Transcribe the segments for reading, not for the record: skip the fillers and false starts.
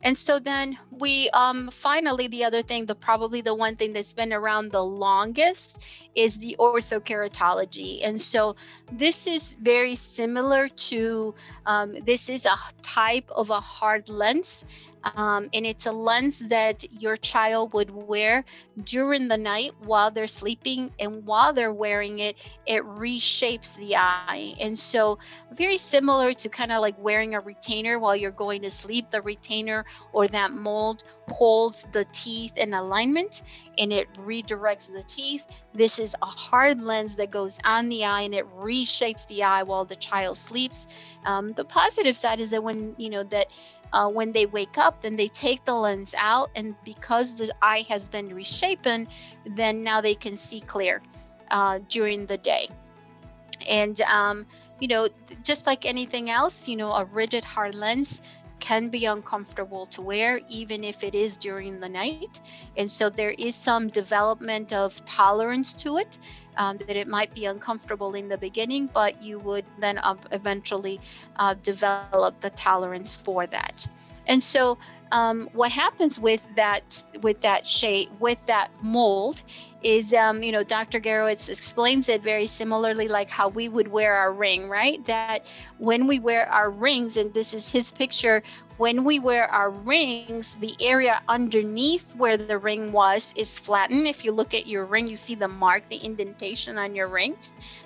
And so then we finally, the other thing, probably the one thing that's been around the longest is the orthokeratology. And so this is very similar to this is a type of a hard lens. And it's a lens that your child would wear during the night while they're sleeping, and while they're wearing it, it reshapes the eye. And so very similar to kind of like wearing a retainer while you're going to sleep. The retainer or that mold holds the teeth in alignment and it redirects the teeth. This is a hard lens that goes on the eye and it reshapes the eye while the child sleeps. The positive side is that when they wake up, then they take the lens out, and because the eye has been reshapen, then now they can see clear during the day. And just like anything else, a rigid hard lens can be uncomfortable to wear, even if it is during the night. And so there is some development of tolerance to it, that it might be uncomfortable in the beginning, but you would then eventually develop the tolerance for that. And so what happens with that shape, with that mold, is Dr. Garowitz explains it very similarly, like how we would wear our ring, right? That when we wear our rings, and this is his picture, when we wear our rings, the area underneath where the ring was is flattened. If you look at your ring, you see the mark, the indentation on your ring,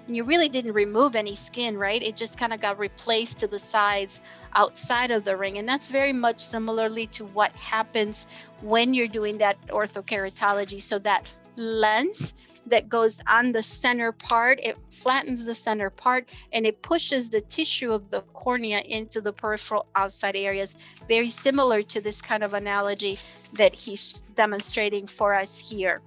and you really didn't remove any skin, right? It just kind of got replaced to the sides outside of the ring. And that's very much similarly to what happens when you're doing that orthokeratology. So that lens that goes on the center part, it flattens the center part and it pushes the tissue of the cornea into the peripheral outside areas, very similar to this kind of analogy that he's demonstrating for us here.